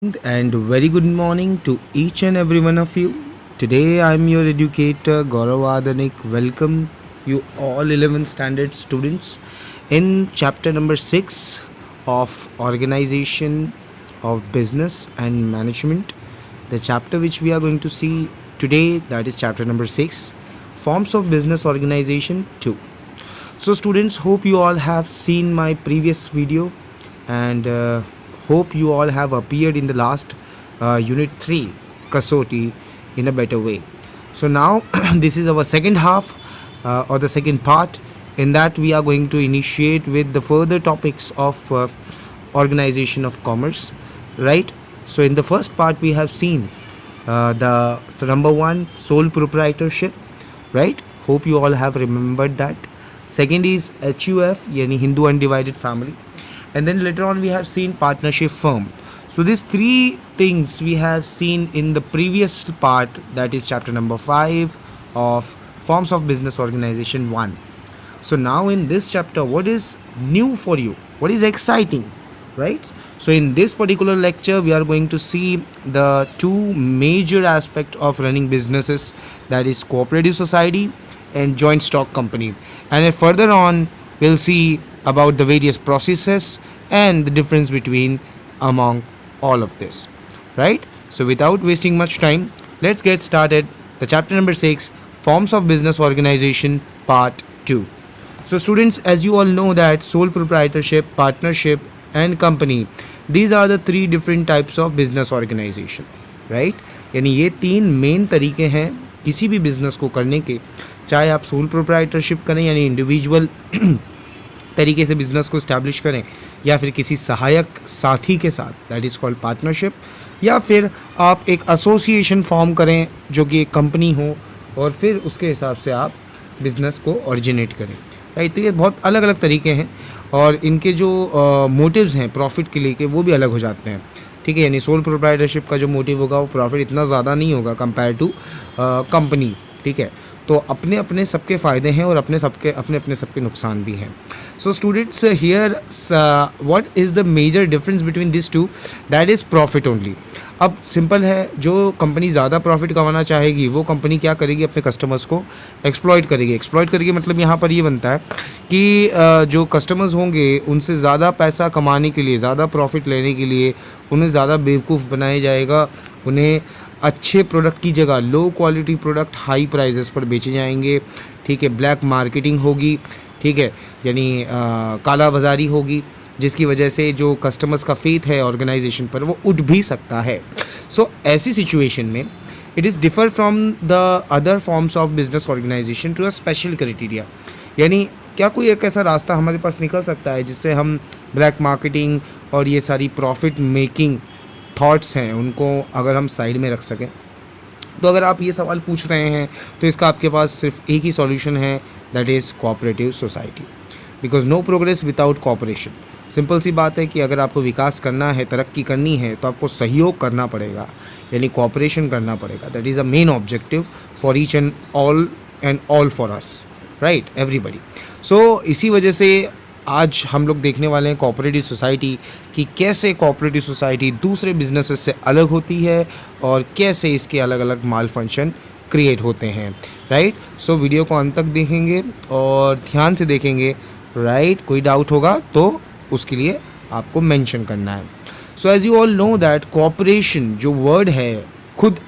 And very good morning to each and every one of you. Today I am your educator Gaurav Adanik. Welcome you all 11th standard students in chapter number 6 of organization of business and management. The chapter which we are going to see today, that is chapter number 6, forms of business organization 2. So students, hope you all have seen my previous video and hope you all have appeared in the last unit 3 Kasoti in a better way. So now this is our second half or the second part. In that we are going to initiate with the further topics of organization of commerce, right? So in the first part we have seen number 1, sole proprietorship, right? Hope you all have remembered that. Second is HUF, yani Hindu Undivided Family. And then later on we have seen partnership firm. So these 3 things we have seen in the previous part, that is chapter number 5 of forms of business organization 1. So now in this chapter, what is new for you? What is exciting, right? So in this particular lecture we are going to see the 2 major aspects of running businesses, that is cooperative society and joint stock company. And then further on we'll see about the various processes and the difference between among all of this, right? So without wasting much time, let's get started. The chapter number 6, forms of business organization, part 2. So students, as you all know that sole proprietorship, partnership and company, these are the 3 different types of business organization, right? यानी ये 3 main तरीके हैं किसी भी business को करने के, चाहे आप सोल प्रोप्राइटरशिप करें यानी इंडिविजुअल तरीके से बिज़नेस को इस्टेब्लिश करें, या फिर किसी सहायक साथी के साथ, दैट इज़ कॉल्ड पार्टनरशिप, या फिर आप एक एसोसिएशन फॉर्म करें जो कि एक कंपनी हो और फिर उसके हिसाब से आप बिज़नेस को ओरिजिनेट करें, राइट? तो ये बहुत अलग अलग तरीके हैं और इनके जो मोटिव्स हैं प्रॉफिट के लिए के वो भी अलग हो जाते हैं, ठीक है? यानी सोल प्रोप्राइटरशिप का जो मोटिव होगा वो प्रॉफिट इतना ज़्यादा नहीं होगा कंपेयर टू कंपनी, ठीक है? तो अपने अपने सबके फ़ायदे हैं और अपने अपने सबके नुकसान भी हैं. So students, here what is the major difference between this two, that is profit only. अब सिंपल है, जो कंपनी ज़्यादा प्रॉफिट कमाना चाहेगी वो कंपनी क्या करेगी, अपने कस्टमर्स को एक्सप्लॉइट करेगी. मतलब यहाँ पर ये बनता है कि जो कस्टमर्स होंगे उनसे ज़्यादा पैसा कमाने के लिए, ज़्यादा प्रॉफिट लेने के लिए उन्हें ज़्यादा बेवकूफ़ बनाया जाएगा. उन्हें अच्छे प्रोडक्ट की जगह low quality product high prices पर बेचे जाएंगे, ठीक है? ब्लैक मार्केटिंग होगी, ठीक है? यानी काला बाज़ारी होगी, जिसकी वजह से जो कस्टमर्स का फेथ है ऑर्गेनाइजेशन पर वो उठ भी सकता है. सो ऐसी सिचुएशन में it is differ from the other forms of business organisation to a special criteria. यानी क्या कोई एक ऐसा रास्ता हमारे पास निकल सकता है जिससे हम ब्लैक मार्केटिंग और ये सारी प्रॉफिट मेकिंग थॉट्स हैं उनको अगर हम साइड में रख सकें? तो अगर आप ये सवाल पूछ रहे हैं तो इसका आपके पास सिर्फ एक ही सॉल्यूशन है, that is cooperative society. Because no progress without cooperation. Simple सी बात है कि अगर आपको विकास करना है, तरक्की करनी है, तो आपको सहयोग करना पड़ेगा, यानी कोऑपरेशन करना पड़ेगा. That is a main objective for each and all for us, right, everybody. So इसी वजह से आज हम लोग देखने वाले हैं कोऑपरेटिव सोसाइटी कि कैसे कोऑपरेटिव सोसाइटी दूसरे बिजनेसेस से अलग होती है और कैसे इसके अलग अलग माल फंक्शन क्रिएट होते हैं, राइट? सो वीडियो को अंत तक देखेंगे और ध्यान से देखेंगे, राइट? कोई डाउट होगा तो उसके लिए आपको मेंशन करना है. So as you all know that cooperation जो वर्ड है, खुद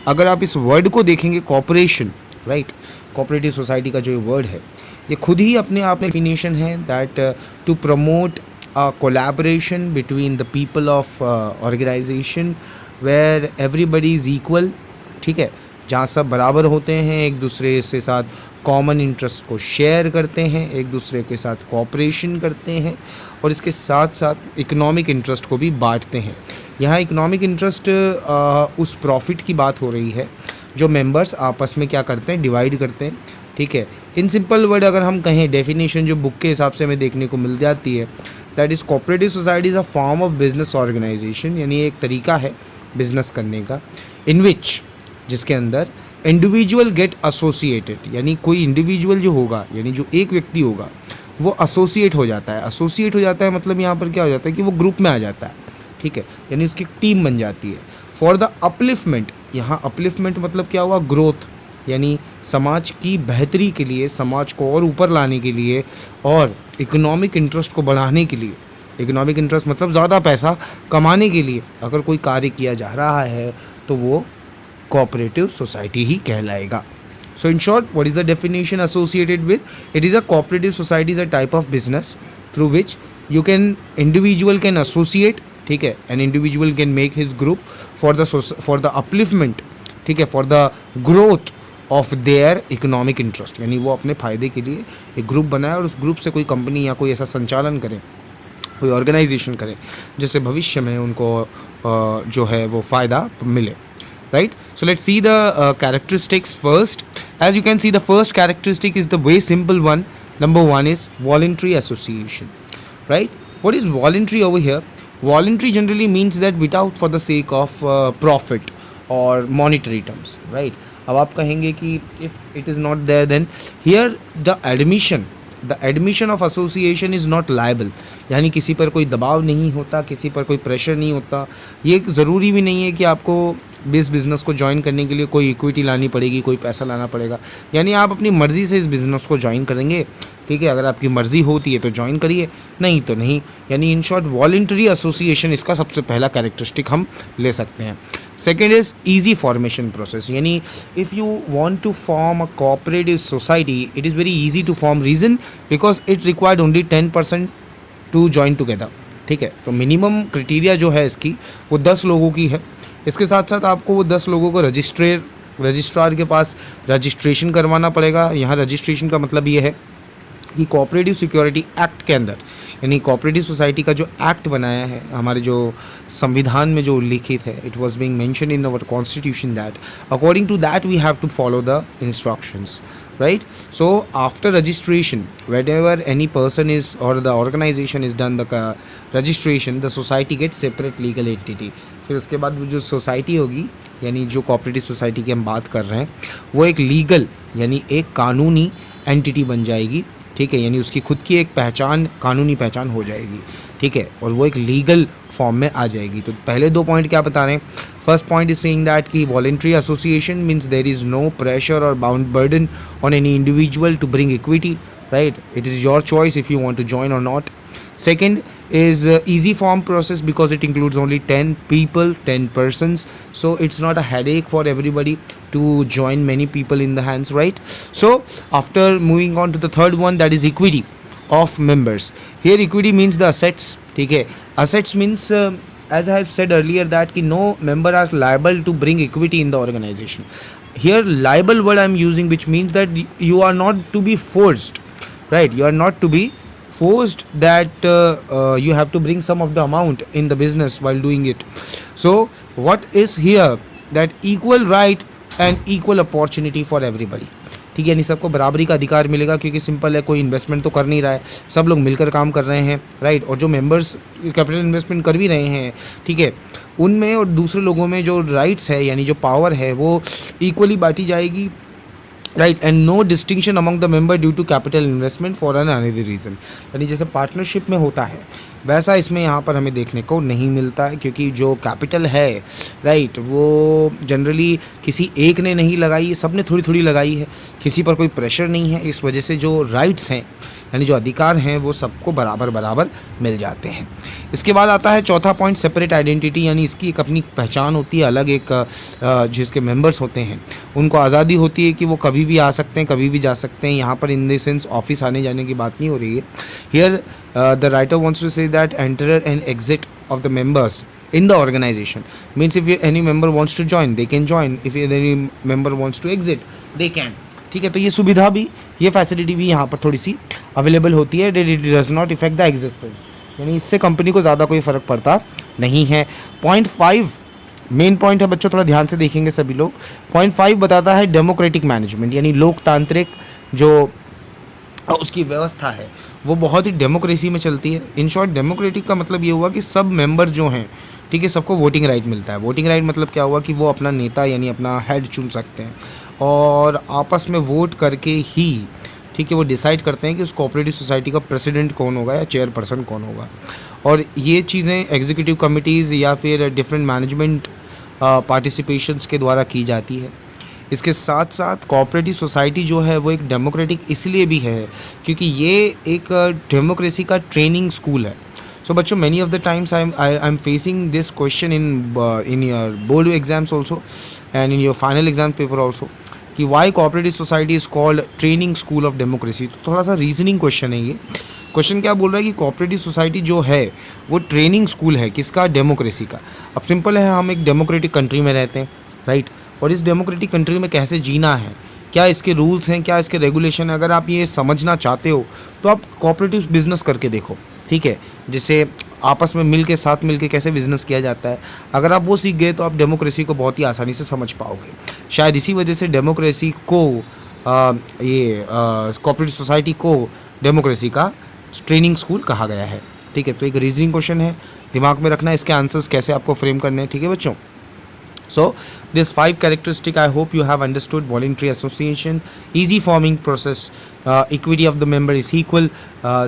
अगर आप इस वर्ड को देखेंगे कोऑपरेशन, राइट, कोऑपरेटिव सोसाइटी का जो ये वर्ड है ये खुद ही अपने आप में डेफिनेशन है, that to promote a collaboration between the people of organisation where everybody is equal, ठीक है? जहाँ सब बराबर होते हैं, एक दूसरे से साथ कॉमन इंटरेस्ट को शेयर करते हैं, एक दूसरे के साथ कोऑपरेशन करते हैं और इसके साथ साथ इकोनॉमिक इंटरेस्ट को भी बांटते हैं. यहाँ इकोनॉमिक इंटरेस्ट उस प्रॉफिट की बात हो रही है जो मेंबर्स आपस में क्या करते हैं, डिवाइड करते हैं, ठीक है? इन सिंपल वर्ड अगर हम कहें, डेफिनेशन जो बुक के हिसाब से हमें देखने को मिल जाती है, that is cooperative society is a form of business organisation. यानी एक तरीका है बिजनेस करने का, इन विच, जिसके अंदर इंडिविजुअल गेट एसोसिएटेड, यानी कोई इंडिविजुअल जो होगा, यानी जो एक व्यक्ति होगा वो एसोसिएट हो जाता है. एसोसिएट हो जाता है मतलब यहाँ पर क्या हो जाता है कि वो ग्रुप में आ जाता है, ठीक है, यानी उसकी टीम बन जाती है। फॉर द अपलिफ्टमेंट, यहाँ अपलिफ्टमेंट मतलब क्या हुआ, ग्रोथ, यानी समाज की बेहतरी के लिए, समाज को और ऊपर लाने के लिए और इकोनॉमिक इंटरेस्ट को बढ़ाने के लिए, इकोनॉमिक इंटरेस्ट मतलब ज़्यादा पैसा कमाने के लिए अगर कोई कार्य किया जा रहा है तो वो कोऑपरेटिव सोसाइटी ही कहलाएगा। So in short, what is the definition associated with? It is a cooperative society is a type of business through which you can, individual can associate, ठीक है, an individual can make his group for the upliftment, ठीक है, for the growth of their economic interest, यानी वो अपने फ़ायदे के लिए एक ग्रुप बनाए और उस ग्रुप से कोई कंपनी या कोई ऐसा संचालन करे, कोई ऑर्गेनाइजेशन करे जिससे भविष्य में उनको जो है वो फ़ायदा मिले, right? So let's see the characteristics first. As you can see, the first characteristic is the way simple one. Number one is voluntary association, right? What is voluntary over here? Voluntary generally means that without for the sake of profit or monetary terms, right? अब आप कहेंगे कि if it is not there, then here the admission of association is not liable, यानी किसी पर कोई दबाव नहीं होता, किसी पर कोई प्रेशर नहीं होता। ये ज़रूरी भी नहीं है कि आपको इस बिज़नेस को ज्वाइन करने के लिए कोई इक्विटी लानी पड़ेगी, कोई पैसा लाना पड़ेगा, यानी आप अपनी मर्ज़ी से इस बिज़नेस को ज्वाइन करेंगे, ठीक है। अगर आपकी मर्ज़ी होती है तो ज्वाइन करिए, नहीं तो नहीं, यानी इन शॉर्ट वॉलंटरी एसोसिएशन इसका सबसे पहला कैरेक्टरिस्टिक हम ले सकते हैं। Second is easy formation process, यानी if you want to form a cooperative society it is very easy to form, reason because it required only 10% to join together, ठीक है। तो मिनिमम क्राइटेरिया जो है इसकी वो 10 लोगों की है। इसके साथ साथ आपको वो 10 लोगों को रजिस्ट्रार के पास रजिस्ट्रेशन करवाना पड़ेगा। यहाँ रजिस्ट्रेशन का मतलब ये है कि कोऑपरेटिव सिक्योरिटी एक्ट के अंदर, यानी कोऑपरेटिव सोसाइटी का जो एक्ट बनाया है हमारे जो संविधान में जो उल्लिखित है, it was being mentioned in our constitution that according to that we have to follow the instructions, right? So after registration, whenever any person is or the organization is done the registration, the society gets separate legal entity. फिर उसके बाद वो जो society होगी, यानी जो cooperative society की हम बात कर रहे हैं, वो एक लीगल यानी एक कानूनी एंटिटी बन जाएगी, ठीक है, यानी उसकी खुद की एक पहचान, कानूनी पहचान हो जाएगी, ठीक है, और वो एक लीगल फॉर्म में आ जाएगी। तो पहले 2 पॉइंट क्या बता रहे हैं? First point is saying that कि voluntary association means there is no pressure और bound burden on any individual to bring equity, right? It is your choice if you want to join और not. Second is easy form process because it includes only 10 people, 10 persons, so it's not a headache for everybody to join many people in the hands, right? So after moving on to the third one, that is equity of members. Here equity means the assets, ठीक है। Assets means as I have said earlier that कि no member are liable to bring equity in the organization. Here liable word I am using, which means that you are not to be forced, right? You are not to be forced that you have to bring some of the amount in the business while doing it. So what is here that equal right and equal opportunity for everybody, ठीक है, यानी सबको बराबरी का अधिकार मिलेगा, क्योंकि simple है, कोई इन्वेस्टमेंट तो कर नहीं रहा है, सब लोग मिलकर काम कर रहे हैं, राइट? और जो मेंबर्स कैपिटल इन्वेस्टमेंट कर भी रहे हैं, ठीक है, उनमें और दूसरे लोगों में जो राइट्स है यानी जो पावर है वो इक्वली बांटी जाएगी, right? And no distinction among the member due to capital investment for an another reason, यानी जैसे पार्टनरशिप में होता है वैसा इसमें यहाँ पर हमें देखने को नहीं मिलता है, क्योंकि जो कैपिटल है, राइट, वो जनरली किसी एक ने नहीं लगाई है, सब ने थोड़ी थोड़ी लगाई है, किसी पर कोई प्रेशर नहीं है, इस वजह से जो राइट्स हैं यानी जो अधिकार हैं वो सबको बराबर बराबर मिल जाते हैं। इसके बाद आता है चौथा पॉइंट, सेपरेट आइडेंटिटी, यानी इसकी एक अपनी पहचान होती है, अलग एक जिसके मेंबर्स होते हैं उनको आज़ादी होती है कि वो कभी भी आ सकते हैं, कभी भी जा सकते हैं। यहाँ पर इन द सेंस ऑफिस आने जाने की बात नहीं हो रही है। Here the writer wants to say that enter and exit of the members in the organization means if any member wants to join they can join, if any member wants to exit they can, ठीक है। तो ये सुविधा भी, ये facility भी यहाँ पर थोड़ी सी अवेलेबल होती है, it does not effect the existence, यानी इससे कंपनी को ज़्यादा कोई फ़र्क पड़ता नहीं है। पॉइंट 5 मेन पॉइंट है बच्चों, थोड़ा ध्यान से देखेंगे सभी लोग। पॉइंट 5 बताता है डेमोक्रेटिक मैनेजमेंट, यानी लोकतांत्रिक जो उसकी व्यवस्था है वो बहुत ही डेमोक्रेसी में चलती है। इन शॉर्ट डेमोक्रेटिक का मतलब ये हुआ कि सब मेंबर जो हैं, ठीक है, सबको वोटिंग राइट मिलता है। वोटिंग राइट मतलब क्या हुआ कि वो अपना नेता यानी अपना हेड चुन सकते हैं और आपस में वोट करके ही, ठीक है, वो डिसाइड करते हैं कि उस कोऑपरेटिव सोसाइटी का प्रेसिडेंट कौन होगा या चेयरपर्सन कौन होगा। और ये चीज़ें एग्जीक्यूटिव कमिटीज़ या फिर डिफरेंट मैनेजमेंट पार्टिसिपेशंस के द्वारा की जाती है। इसके साथ साथ कोऑपरेटिव सोसाइटी जो है वो एक डेमोक्रेटिक इसलिए भी है क्योंकि ये एक डेमोक्रेसी का ट्रेनिंग स्कूल है। सो बच्चों, many of the times I am facing this question in your board exams also and in your final exam paper also कि why cooperative society is called training school of democracy. तो थोड़ा सा reasoning question है ये। Question क्या बोल रहा है कि कोऑपरेटिव सोसाइटी जो है वो ट्रेनिंग स्कूल है किसका? डेमोक्रेसी का। अब सिंपल है, हम एक डेमोक्रेटिक कंट्री में रहते हैं, राइट? और इस डेमोक्रेटिक कंट्री में कैसे जीना है, क्या इसके रूल्स हैं, क्या इसके रेगुलेशन है, अगर आप ये समझना चाहते हो तो आप कोऑपरेटिव बिजनेस करके देखो, ठीक है? जैसे आपस में मिल के साथ मिल के कैसे बिजनेस किया जाता है, अगर आप वो सीख गए तो आप डेमोक्रेसी को बहुत ही आसानी से समझ पाओगे। शायद इसी वजह से डेमोक्रेसी को कोऑपरेटिव सोसाइटी को डेमोक्रेसी का ट्रेनिंग स्कूल कहा गया है, ठीक है? तो एक रीजनिंग क्वेश्चन है, दिमाग में रखना है इसके आंसर्स कैसे आपको फ्रेम करने हैं, ठीक है बच्चों? So this 5 characteristic I hope you have understood. Voluntary association, easy forming process, equity of the member is equal,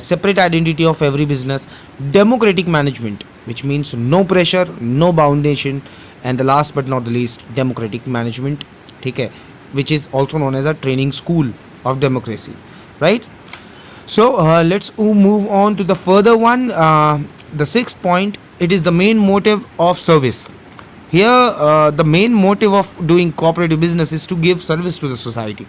separate identity of every business, democratic management which means no pressure, no foundation, and the last but not the least democratic management, ठीक है, which is also known as a training school of democracy, right? So let's move on to the further one, the 6th point. It is the main motive of service. Here the main motive of doing cooperative business is to give service to the society,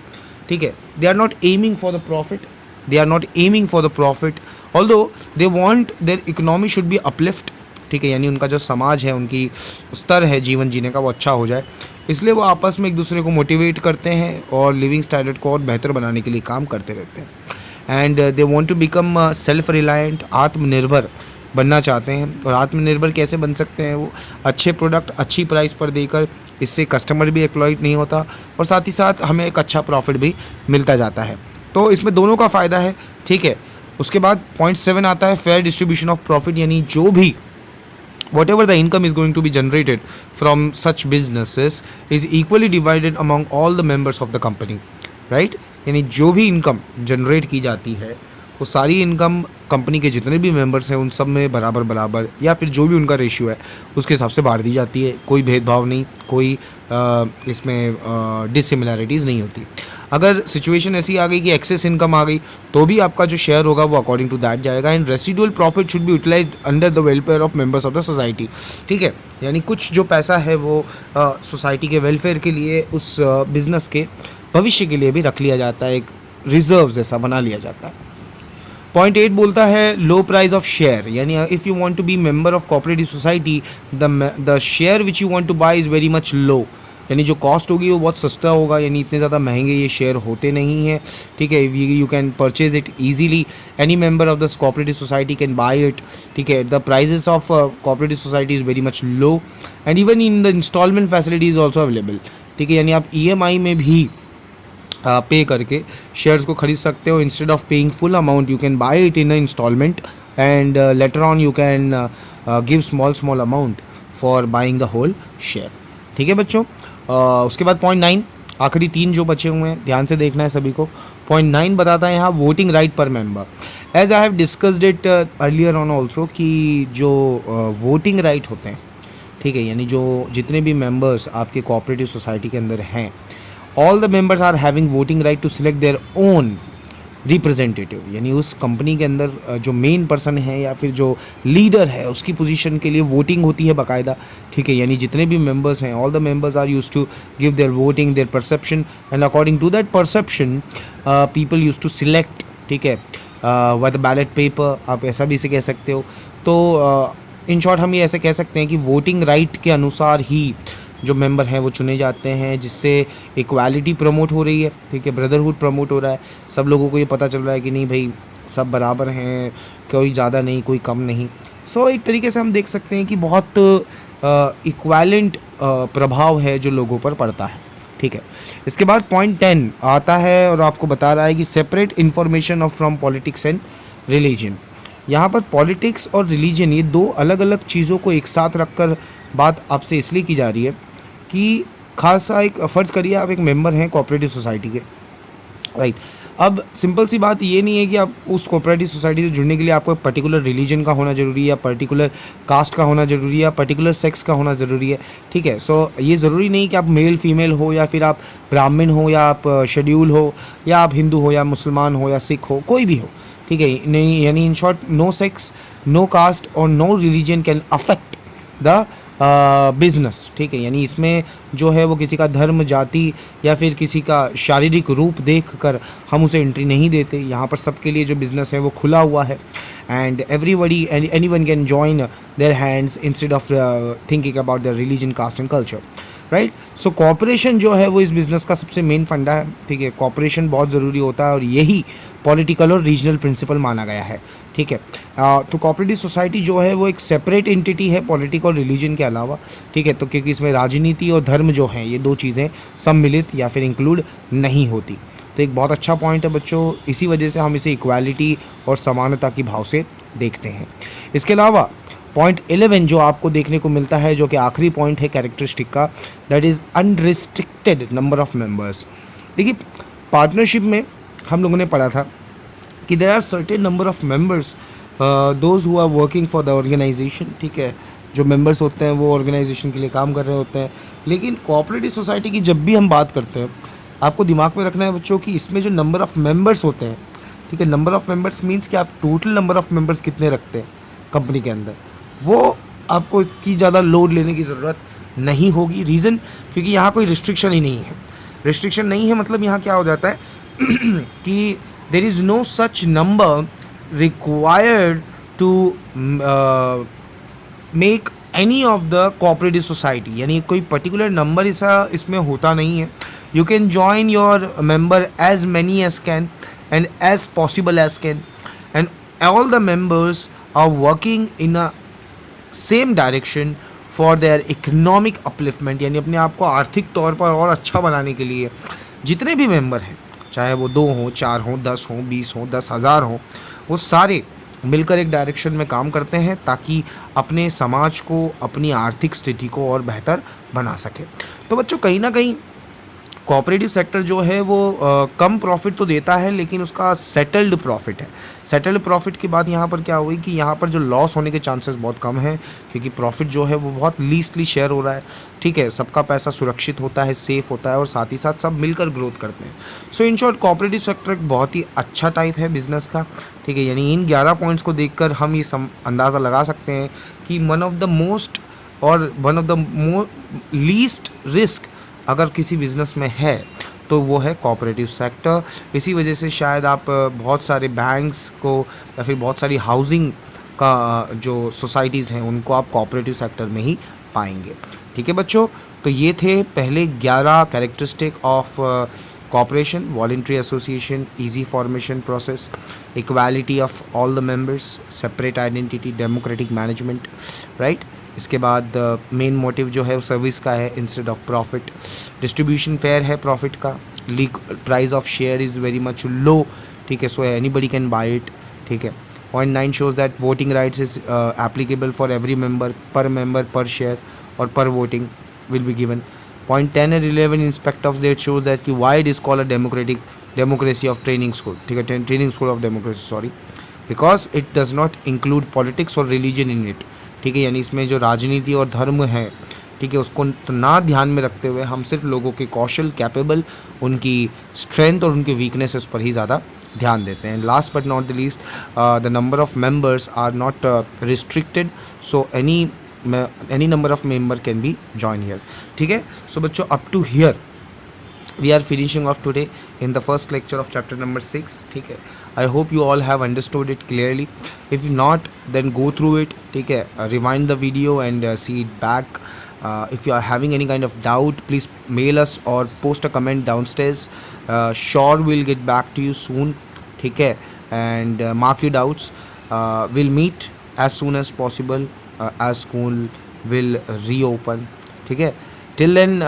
ठीक है? They are not aiming for the profit, they are not aiming for the profit, although they want their economy should be uplift, ठीक है? यानी उनका जो समाज है, उनकी स्तर है जीवन जीने का वो अच्छा हो जाए, इसलिए वो आपस में एक दूसरे को मोटिवेट करते हैं और लिविंग स्टैंडर्ड को और बेहतर बनाने के लिए काम करते रहते हैं। And they want to become self reliant, आत्मनिर्भर बनना चाहते हैं। और आत्मनिर्भर कैसे बन सकते हैं? वो अच्छे प्रोडक्ट अच्छी प्राइस पर देकर, इससे कस्टमर भी एक्सप्लॉइट नहीं होता और साथ ही साथ हमें एक अच्छा प्रॉफिट भी मिलता जाता है। तो इसमें दोनों का फ़ायदा है, ठीक है? उसके बाद पॉइंट 7 आता है फेयर डिस्ट्रीब्यूशन ऑफ प्रॉफिट, यानी जो भी whatever the income is going to be generated from such businesses is equally divided among all the members of the company, right? यानी जो भी इनकम जनरेट की जाती है वो सारी इनकम कंपनी के जितने भी मेंबर्स हैं उन सब में बराबर बराबर या फिर जो भी उनका रेशियो है उसके हिसाब से बांट दी जाती है। कोई भेदभाव नहीं, कोई इसमें डिसिमिलैरिटीज़ नहीं होती। अगर सिचुएशन ऐसी आ गई कि एक्सेस इनकम आ गई तो भी आपका जो शेयर होगा वो अकॉर्डिंग टू दैट जाएगा। And residual profit should be utilised under the welfare of members of the society, ठीक है? यानी कुछ जो पैसा है वो सोसाइटी के वेलफेयर के लिए, उस बिज़नेस के भविष्य के लिए भी रख लिया जाता है, एक रिजर्व जैसा बना लिया जाता है। पॉइंट 8 बोलता है लो प्राइस ऑफ शेयर, यानी if you want to be member of cooperative society the share which you want to buy is very much low, यानी जो कॉस्ट होगी वो बहुत सस्ता होगा, यानी इतने ज़्यादा महंगे ये शेयर होते नहीं हैं, ठीक है? You can purchase it easily, any member of the cooperative society can buy it, ठीक है? The prices of cooperative society is very much low and even in the instalment facility is also available, ठीक है? यानी आप EMI में भी पे करके शेयर्स को खरीद सकते हो। Instead of paying full amount you can buy it in instalment and later on you can give small amount for buying the whole share, ठीक है बच्चों? उसके बाद पॉइंट 9, आखिरी 3 जो बचे हुए हैं ध्यान से देखना है सभी को। पॉइंट 9 बताता है यहाँ वोटिंग राइट पर member. As I have discussed it earlier on also कि जो वोटिंग राइट होते हैं, ठीक है? यानी जो जितने भी मेंबर्स आपके कोऑपरेटिव सोसाइटी के अंदर हैं, all the members are having voting right to select their own representative, यानी उस कंपनी के अंदर जो मेन पर्सन है या फिर जो लीडर है उसकी पोजीशन के लिए वोटिंग होती है बाकायदा, ठीक है? यानी जितने भी मेंबर्स हैं, all the members are used to give their voting, their perception and according to that perception people used to select, ठीक है? विद बैलेट पेपर, आप ऐसा भी इसे कह सकते हो। तो इन शॉर्ट हम ये ऐसे कह सकते हैं कि वोटिंग राइट के अनुसार ही जो मेंबर हैं वो चुने जाते हैं, जिससे इक्वालिटी प्रमोट हो रही है, ठीक है? ब्रदरहुड प्रमोट हो रहा है, सब लोगों को ये पता चल रहा है कि नहीं भाई सब बराबर हैं, कोई ज़्यादा नहीं कोई कम नहीं। सो एक तरीके से हम देख सकते हैं कि बहुत इक्वालेंट प्रभाव है जो लोगों पर पड़ता है, ठीक है? इसके बाद पॉइंट 10 आता है और आपको बता रहा है कि separate information of from politics and religion. यहाँ पर पॉलिटिक्स और रिलीजन ये दो अलग अलग चीज़ों को एक साथ रखकर बात आपसे इसलिए की जा रही है कि खासा एक फ़र्ज़ करिए आप एक मेंबर हैं कोऑपरेटिव सोसाइटी के, राइट? अब सिंपल सी बात ये नहीं है कि आप उस कोऑपरेटिव सोसाइटी से जुड़ने के लिए आपको पर्टिकुलर रिलीजन का होना ज़रूरी है, या पर्टिकुलर कास्ट का होना ज़रूरी है, या पर्टिकुलर सेक्स का होना ज़रूरी है, ठीक है। सो ये ज़रूरी नहीं कि आप मेल फीमेल हो, या फिर आप ब्राह्मण हो, या आप शेड्यूल हो, या आप हिंदू हो, या मुसलमान हो, या सिख हो, कोई भी हो, ठीक है। नहीं, यानी in short no sex, no caste और no religion can affect the business, ठीक है। यानी इसमें जो है वो किसी का धर्म, जाति या फिर किसी का शारीरिक रूप देख कर हम उसे एंट्री नहीं देते। यहाँ पर सबके लिए जो बिज़नेस है वो खुला हुआ है, and everybody any one can join their hands instead of thinking about their religion, caste and culture, right. So cooperation जो है वो इस बिज़नेस का सबसे मेन फंडा है, ठीक है। कॉपरेशन बहुत ज़रूरी होता है और यही पॉलिटिकल और रीजनल प्रिंसिपल माना गया है, ठीक है। तो कोऑपरेटिव सोसाइटी जो है वो एक सेपरेट एंटिटी है पॉलिटिकल और रिलीजन के अलावा, ठीक है। तो क्योंकि इसमें राजनीति और धर्म जो हैं ये दो चीज़ें सम्मिलित या फिर इंक्लूड नहीं होती। तो एक बहुत अच्छा पॉइंट है बच्चों, इसी वजह से हम इसे इक्वालिटी और समानता की भाव से देखते हैं। इसके अलावा पॉइंट 11 जो आपको देखने को मिलता है, जो कि आखिरी पॉइंट है कैरेक्टरिस्टिक का, that is unrestricted number of members. देखिए पार्टनरशिप में हम लोगों ने पढ़ा था कि there are certain number of members those who are working for the organisation, ठीक है। जो मेंबर्स होते हैं वो ऑर्गेनाइजेशन के लिए काम कर रहे होते हैं। लेकिन कोऑपरेटिव सोसाइटी की जब भी हम बात करते हैं, आपको दिमाग में रखना है बच्चों कि इसमें जो नंबर ऑफ मेंबर्स होते हैं, ठीक है, नंबर ऑफ मेंबर्स मीन्स कि आप टोटल नंबर ऑफ मेंबर्स कितने रखते हैं कंपनी के अंदर, वो आपको की ज़्यादा लोड लेने की ज़रूरत नहीं होगी। रीज़न क्योंकि यहाँ कोई रिस्ट्रिक्शन ही नहीं है। रिस्ट्रिक्शन नहीं है मतलब यहाँ क्या हो जाता है कि there is no such number required to make any of the cooperative society, यानी कोई पर्टिकुलर नंबर ऐसा इसमें होता नहीं है। You can join your member as many as can and as possible as can, and all the members are working in a same direction for their economic upliftment, यानी अपने आप को आर्थिक तौर पर और अच्छा बनाने के लिए जितने भी मेंबर हैं, चाहे वो 2 हों, 4 हों, 10 हों, 20 हों, 10,000 हों, वो सारे मिलकर एक डायरेक्शन में काम करते हैं ताकि अपने समाज को, अपनी आर्थिक स्थिति को और बेहतर बना सके। तो बच्चों कहीं ना कहीं कोऑपरेटिव सेक्टर जो है वो कम प्रॉफिट तो देता है, लेकिन उसका सेटल्ड प्रॉफिट है। सेटल्ड प्रॉफिट की बात यहाँ पर क्या हुई कि यहाँ पर जो लॉस होने के चांसेस बहुत कम हैं, क्योंकि प्रॉफिट जो है वो बहुत लीस्टली शेयर हो रहा है, ठीक है। सबका पैसा सुरक्षित होता है, सेफ होता है, और साथ ही साथ सब मिलकर ग्रोथ करते हैं। सो इन शॉर्ट कोऑपरेटिव सेक्टर एक बहुत ही अच्छा टाइप है बिजनेस का, ठीक है। यानी इन 11 पॉइंट्स को देखकर हम ये अंदाज़ा लगा सकते हैं कि वन ऑफ द मोस्ट और one of the least risk अगर किसी बिज़नेस में है तो वो है कोऑपरेटिव सेक्टर। इसी वजह से शायद आप बहुत सारे बैंक्स को या फिर बहुत सारी हाउसिंग का जो सोसाइटीज़ हैं उनको आप कोऑपरेटिव सेक्टर में ही पाएंगे, ठीक है बच्चों। तो ये थे पहले 11 characteristic of corporation, voluntary association, easy formation process, equality of all the members, separate identity, democratic management, right. इसके बाद मेन मोटिव जो है वो सर्विस का है instead of profit, distribution fair है प्रॉफिट का, price of share is very much low, ठीक है, so anybody can buy it, ठीक है। Point 9 shows that voting rights is applicable for every member, per share और per voting will be given. Point 10 and 11 in respect of that shows that कि why it is called a democracy of training school, ठीक है, training school of democracy, sorry, because it does not include politics or religion in it, ठीक है। यानी इसमें जो राजनीति और धर्म है, ठीक है, उसको ना ध्यान में रखते हुए हम सिर्फ लोगों के कौशल, कैपेबल, उनकी स्ट्रेंथ और उनके वीकनेसेस पर ही ज़्यादा ध्यान देते हैं। Last but not the least, the number of members are not restricted, so any number of member can be join here, ठीक है। सो बच्चों up to here we are finishing off today in the first lecture of chapter number 6, ठीक है। I hope you all have understood it clearly. If not, then go through it, ठीक है, rewind the video and see it back. If you are having any kind of doubt, please mail us or post a comment downstairs. Sure, we'll get back to you soon, ठीक है, and mark your doubts. We'll meet as soon as possible as school will reopen, ठीक है। Till then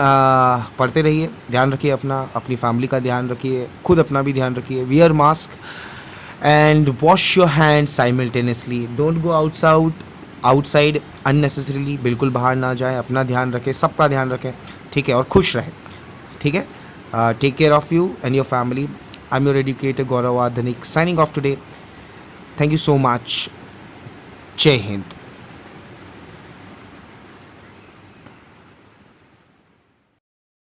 पढ़ते रहिए, ध्यान रखिए अपनी family का ध्यान रखिए, खुद अपना भी ध्यान रखिए, wear mask and wash your hand simultaneously, don't go outside unnecessarily, बिल्कुल बाहर ना जाएं, अपना ध्यान रखें, सबका ध्यान रखें, ठीक है, और खुश रहें, ठीक है। Take care of you and your family, I'm your educator Gaurav Adhanik signing off today. Thank you so much. Jai Hind.